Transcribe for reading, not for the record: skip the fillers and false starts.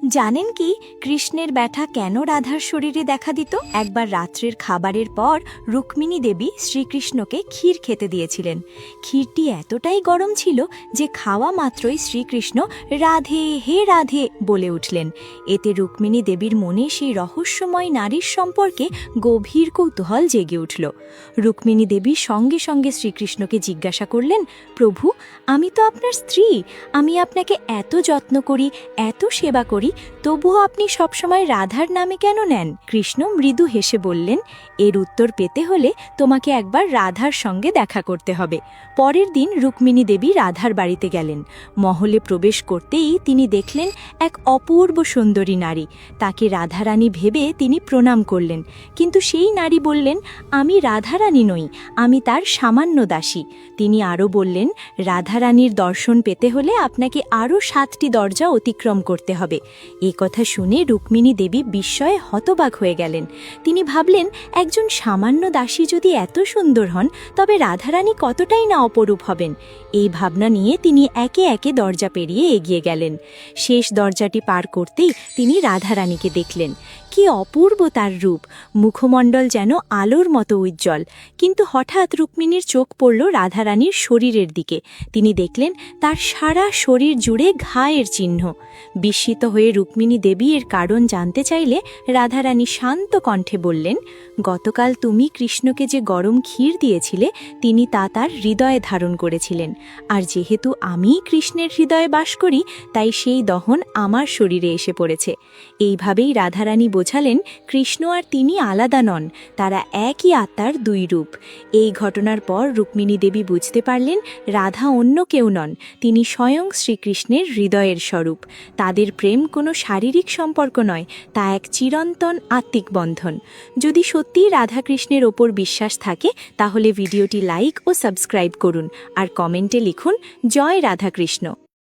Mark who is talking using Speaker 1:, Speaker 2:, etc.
Speaker 1: জানেন কি কৃষ্ণের ব্যথা কেন রাধার শরীরে দেখা দিত? একবার রাত্রের খাবারের পর রুক্মিণী দেবী শ্রীকৃষ্ণকে ক্ষীর খেতে দিয়েছিলেন। ক্ষীরটি এতটাই গরম ছিল যে খাওয়া মাত্রই শ্রীকৃষ্ণ রাধে হে রাধে বলে উঠলেন। এতে রুক্মিণী দেবীর মনে সেই রহস্যময় নারীর সম্পর্কে গভীর কৌতূহল জেগে উঠল। রুক্মিণী দেবী সঙ্গে সঙ্গে শ্রীকৃষ্ণকে জিজ্ঞাসা করলেন, প্রভু, আমি তো আপনার স্ত্রী, আমি আপনাকে এত যত্ন করি, এত সেবা করি, তবুও আপনি সবসময় রাধার নামে কেন নেন? কৃষ্ণ মৃদু হেসে বললেন, এর উত্তর পেতে হলে তোমাকে একবার রাধার সঙ্গে দেখা করতে হবে। পরের দিন রুক্মিণী দেবী রাধার বাড়িতে গেলেন। মহলে প্রবেশ করতেই তিনি দেখলেন এক অপূর্ব সুন্দরী নারী। তাকে রাধারানী ভেবে তিনি প্রণাম করলেন, কিন্তু সেই নারী বললেন, আমি রাধারানী নই, আমি তার সামান্য দাসী। তিনি আরও বললেন, রাধারানীর দর্শন পেতে হলে আপনাকে আরও 7টি দরজা অতিক্রম করতে হবে। এ কথা শুনে রুক্মিণী দেবী বিস্ময়ে হতবাক হয়ে গেলেন। তিনি ভাবলেন, একজন সামান্য দাসী যদি এত সুন্দর হন, তবে রাধারানী কতটাই না অপরূপ হবেন। এই ভাবনা নিয়ে তিনি একে একে দরজা পেরিয়ে এগিয়ে গেলেন। শেষ দরজাটি পার করতেই তিনি রাধারানীকে দেখলেন। কি অপূর্ব তার রূপ! মুখমণ্ডল যেন আলোর মতো উজ্জ্বল। কিন্তু হঠাৎ রুক্মিণীর চোখ পড়ল রাধারানীর শরীরের দিকে। তিনি দেখলেন তার সারা শরীর জুড়ে ঘায়ের চিহ্ন। বিস্মিত হয়ে রুক্মিণী দেবী এর কারণ জানতে চাইলে রাধারানী শান্ত কণ্ঠে বললেন, গতকাল তুমি কৃষ্ণকে যে গরম ক্ষীর দিয়েছিলে, তিনি তা তার হৃদয়ে ধারণ করেছিলেন। আর যেহেতু আমিই কৃষ্ণের হৃদয়ে বাস করি, তাই সেই দহন আমার শরীরে এসে পড়েছে। এইভাবেই রাধারানী বোঝালেন, কৃষ্ণ আর তিনি আলাদা নন, তারা একই আত্মার দুই রূপ। এই ঘটনার পর রুক্মিণী দেবী বুঝতে পারলেন, রাধা অন্য কেউ নন, তিনি স্বয়ং শ্রীকৃষ্ণের হৃদয়ের স্বরূপ। তাদের প্রেম কোনো শারীরিক সম্পর্ক নয়, তা এক চিরন্তন আত্মিক বন্ধন। যদি সত্যিই রাধাকৃষ্ণের ওপর বিশ্বাস থাকে, তাহলে ভিডিওটি লাইক ও সাবস্ক্রাইব করুন আর কমেন্টে লিখুন, জয় রাধাকৃষ্ণ।